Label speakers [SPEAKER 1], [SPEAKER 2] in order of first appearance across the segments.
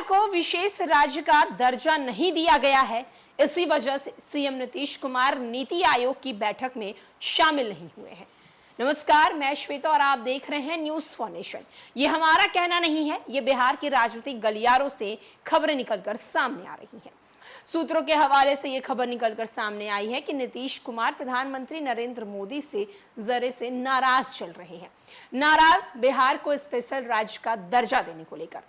[SPEAKER 1] को विशेष राज्य का दर्जा नहीं दिया गया है। इसी वजह से सीएम नीतीश कुमार नीति आयोग की बैठक में शामिल नहीं हुए हैं। नमस्कार, मैं श्वेता और आप देख रहे हैं न्यूज फॉर नेशन। ये हमारा कहना नहीं है, ये बिहार के राजनीतिक गलियारों से खबरें निकलकर सामने आ रही हैं। सूत्रों के हवाले से यह खबर निकलकर सामने आई है कि नीतीश कुमार प्रधानमंत्री नरेंद्र मोदी से जरे से नाराज चल रहे हैं। नाराज बिहार को स्पेशल राज्य का दर्जा देने को लेकर।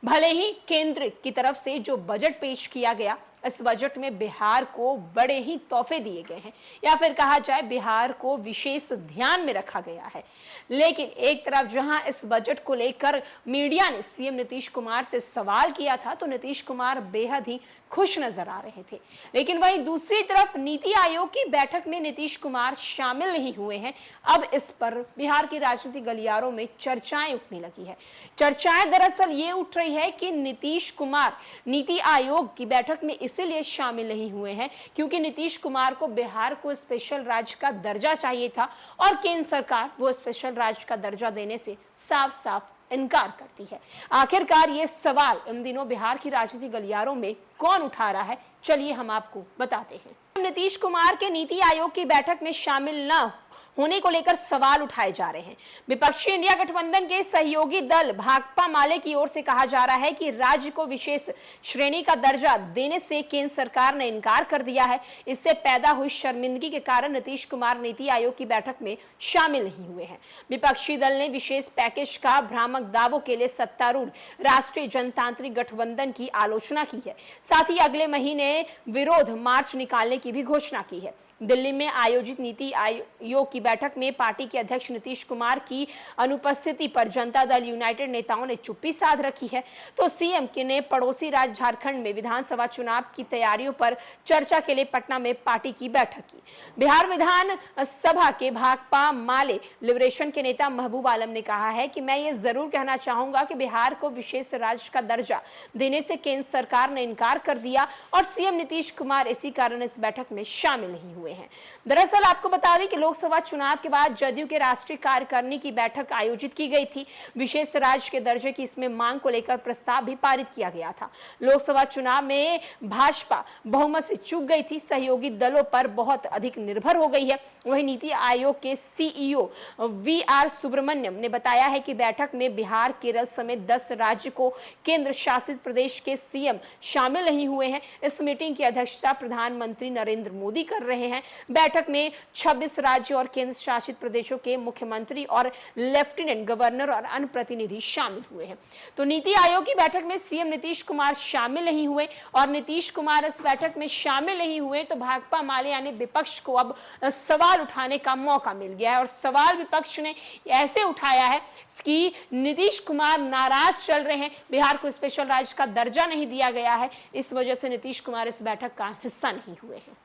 [SPEAKER 1] भले ही केंद्र की तरफ से जो बजट पेश किया गया, इस बजट में बिहार को बड़े ही तोहफे दिए गए हैं, या फिर कहा जाए बिहार को विशेष ध्यान में रखा गया है। लेकिन एक तरफ जहां इस बजट को लेकर मीडिया ने सीएम नीतीश कुमार से सवाल किया था, तो नीतीश कुमार बेहद ही खुश नजर आ रहे थे। लेकिन वहीं दूसरी तरफ नीति आयोग की बैठक में नीतीश कुमार शामिल नहीं हुए हैं। अब इस पर बिहार की राजनीतिक गलियारों में चर्चाएं उठने लगी है। चर्चाएं दरअसल ये उठ रही है कि नीतीश कुमार नीति आयोग की बैठक में इसीलिए शामिल नहीं हुए हैं क्योंकि नीतीश कुमार को बिहार को स्पेशल राज्य का दर्जा चाहिए था और केंद्र सरकार वो स्पेशल राज्य का दर्जा देने से साफ साफ इनकार करती है। आखिरकार ये सवाल इन दिनों बिहार की राजनीतिक गलियारों में कौन उठा रहा है, चलिए हम आपको बताते हैं। नीतीश कुमार के नीति आयोग की बैठक में शामिल न होने को लेकर सवाल उठाए जा रहे हैं। विपक्षी इंडिया गठबंधन के सहयोगी दल भाकपा माले की ओर से कहा जा रहा है कि राज्य को विशेष श्रेणी का दर्जा देने से केंद्र सरकार ने इनकार कर दिया है। इससे पैदा हुई शर्मिंदगी के कारण नीतीश कुमार नीति आयोग की बैठक में शामिल नहीं हुए हैं। विपक्षी दल ने विशेष पैकेज का भ्रामक दावों के लिए सत्तारूढ़ राष्ट्रीय जनतांत्रिक गठबंधन की आलोचना की है। साथ ही अगले महीने विरोध मार्च निकालने की भी घोषणा की है। दिल्ली में आयोजित नीति आयोग की बैठक में पार्टी के अध्यक्ष नीतीश कुमार की अनुपस्थिति पर जनता दल यूनाइटेड नेताओं ने चुप्पी साध रखी है। तो सीएम ने पड़ोसी राज्य झारखंड में विधानसभा चुनाव की तैयारियों पर चर्चा के लिए पटना में पार्टी की बैठक की। बिहार विधान सभा के भाकपा माले लिबरेशन के नेता महबूब आलम ने कहा है कि मैं ये जरूर कहना चाहूंगा कि बिहार को विशेष राज्य का दर्जा देने से केंद्र सरकार ने इनकार कर दिया और सीएम नीतीश कुमार इसी कारण इस बैठक में शामिल नहीं हुए हैं। दरअसल आपको बता दें कि लोकसभा चुनाव के बाद जदयू के राष्ट्रीय कार्यकारिणी की बैठक आयोजित की गई थी। विशेष राज्य के दर्जे की इसमें मांग को लेकर प्रस्ताव भी पारित किया गया था। लोकसभा चुनाव में भाजपा बहुमत से चूक गई थी, सहयोगी दलों पर बहुत अधिक निर्भर हो गई है। वहीं नीति आयोग के सीईओ वीआर सुब्रमण्यम ने बताया है कि बैठक में बिहार, केरल समेत 10 राज्य को केंद्र शासित प्रदेश के सीएम शामिल नहीं हुए हैं। इस मीटिंग की अध्यक्षता प्रधानमंत्री नरेंद्र मोदी कर रहे हैं। बैठक में 26 राज्यों और केंद्र शासित प्रदेशों के मुख्यमंत्री और लेफ्टिनेंट गवर्नर और अन्य प्रतिनिधि शामिल हुए हैं। तो नीति आयोग की बैठक में सीएम नीतीश कुमार शामिल नहीं हुए और नीतीश कुमार इस बैठक में शामिल नहीं हुए तो भाकपा माले यानी विपक्ष को अब सवाल उठाने का मौका मिल गया है। और सवाल विपक्ष ने ऐसे उठाया है कि नीतीश कुमार नाराज चल रहे हैं, बिहार को स्पेशल राज्य का दर्जा नहीं दिया गया है, इस वजह से नीतीश कुमार इस बैठक का हिस्सा नहीं हुए हैं।